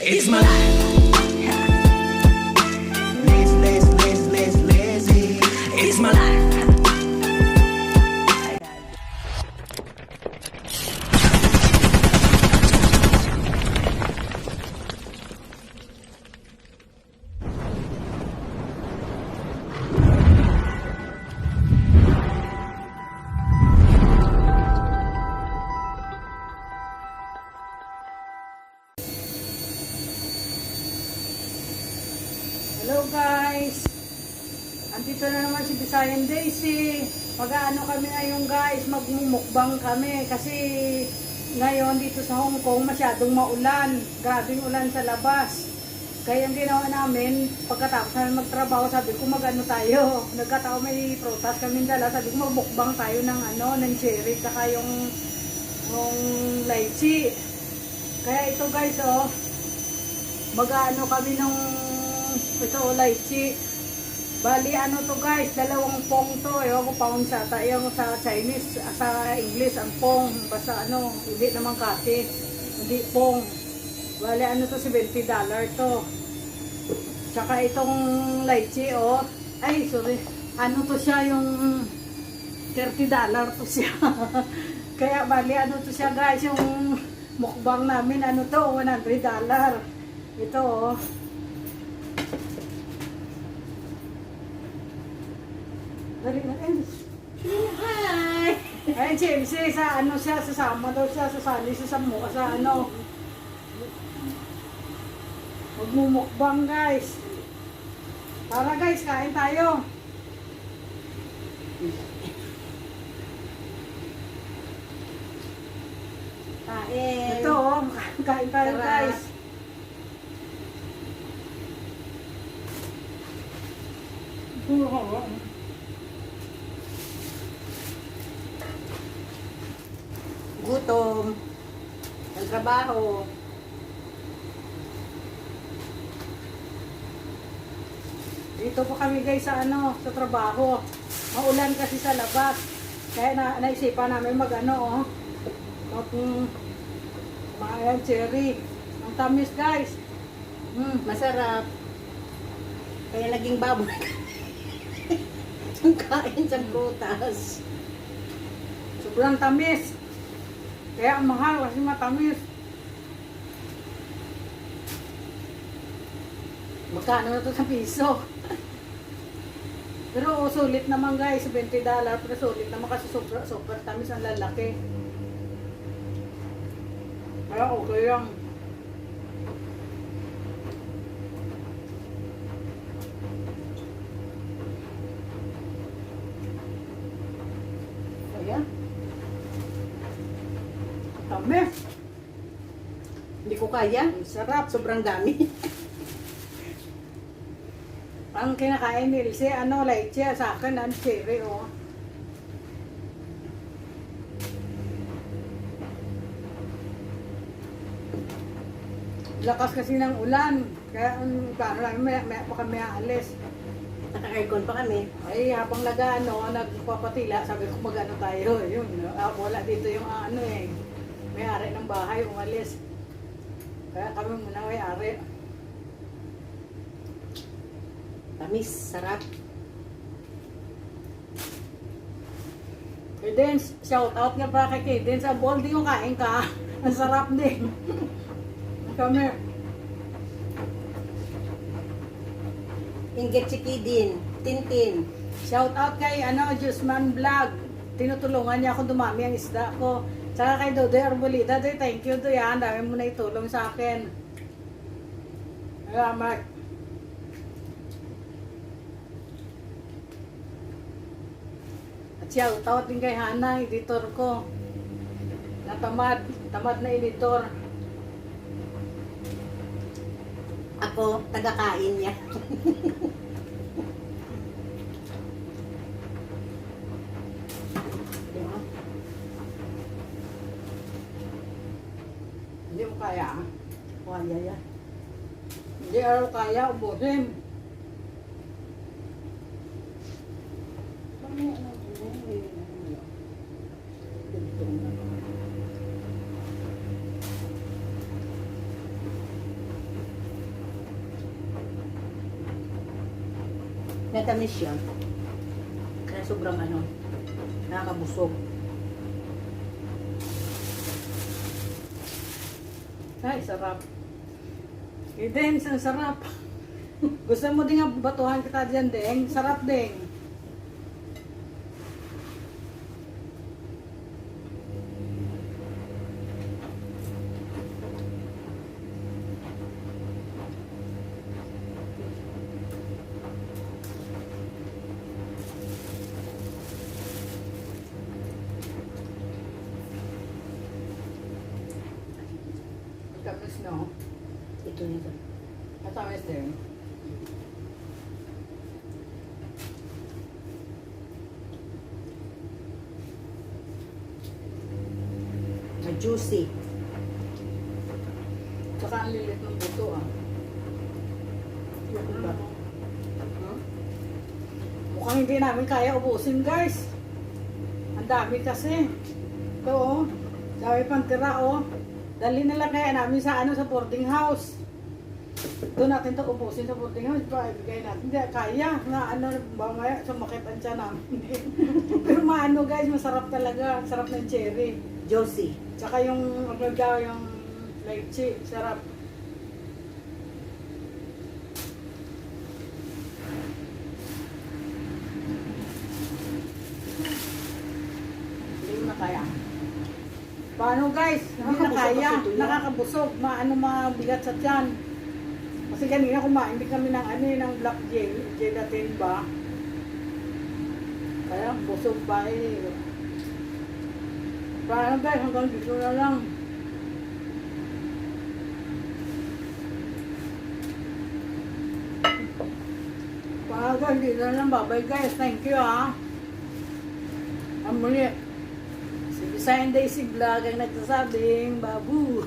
It's my life. Lazy. It's my life. Hello guys, andito na naman si Bisayan Daisy. Mag-aano kami ngayon guys, magmumukbang kami kasi ngayon dito sa Hong Kong masyadong maulan, grabing ulan sa labas. Kaya ang ginawa namin, pagkatapos namin magtrabaho, sabi ko mag-ano tayo, nagkataon may prutas kami dala, sabi ko magmukbang tayo ng cherry saka yung lychee. Kaya ito guys mag-ano kami ito lychee. Bali ano to guys, 2 pong to. Ewan ko pound sa yung sa Chinese, sa English ang pong. Basta hindi naman kati. Hindi pong. Bali ano to, $70 to. Tsaka itong lychee ay sorry. Ano to siya, yung $30 to siya. Kaya bali ano to siya guys, yung mukbang namin to, $100. Ito Dali na. Hi! Ay, Chelsea, siya, sasama daw siya, sasali siya sa magmumukbang guys. Tara guys, kain tayo. Kain! Ito kain tayo Tara. guys. Gutom. Ang trabaho. Dito po kami guys sa sa trabaho. Maulan kasi sa labas. Kaya naisipan namin mga cherry. Ang tamis guys. Masarap. Kaya naging baboy. Ang kain sa prutas. Sobrang tamis. Kaya ang mahal kasi matamis. Magkano na ito sa piso? Pero sulit naman guys, $20. Pero sulit naman kasi super tamis ang lalaki. Kaya okay lang. Kaya? Tamis. Hindi ko kaya. Ang sarap. Sobrang dami. Ang kinakain ni Lychee, lychee, sa akin, cherry, Lakas kasi ng ulan, kaya plano namin, maya pa kami aalis. Naka-aircon pa kami. Ay, habang nagpapatila, sabi ko mag-ano tayo, yun, wala dito yung may-ari ng bahay, umalis. Kaya kami muna may-ari. Tamis. Sarap. Cadence, shout out nga para kay Cadence. Ang ball, di yung kain ka. Ang sarap din. Kami. Inget Chikidin. Tintin. Shout out kay Jusman Vlog. Tinutulungan niya ako dumami ang isda ko. Tsaka kay Dodoy Arbolita. Doy, thank you Doy. Ang dami mo na itulong sa akin. Salamat. At shout out din kay Hana, editor ko. Tamad na editor. Ako, taga-kain niya. Hindi mo kaya. Kaya yan. Hindi araw kaya, ubusin. Natamis siya. Kaya sobrang ano, nakakabusog. Ay, sarap. Deng, ang sarap. Gusto mo din nga batuhan kita dyan, Deng? Sarap, Deng. Tamis, no? Ito nito. Matamis din. Juicy. Tsaka ang lilit ng buto, ah. Ano ba? Mukhang hindi namin kaya ubusin, guys. Ang dami kasi. Ito, oh. Dami pang tira, oh. Dali nila kaya namin sa sa boarding house. Doon natin ito ubusin sa boarding house. Ibigay natin. Hindi, kaya. Mamaya sumakit ang tiyan namin. Pero maano, guys, masarap talaga. Sarap ng cherry. Juicy. Tsaka yung, yung lychee. Sarap. Hindi mo na kaya. Paano, guys? Hindi na Nakakabusog kaya. kasi ito yan. Nakakabusog. Mabigat sa tiyan. Kasi kanina kumain din kami ng ng black gelatin ba? Kaya busog pa eh. Paano, guys? Hanggang dito na lang. Paano, guys? Dito na lang. Bye-bye, guys. Thank you, ha. Ang muli. Si Bisayang Daisy Vlog ang nagsasabing, babu.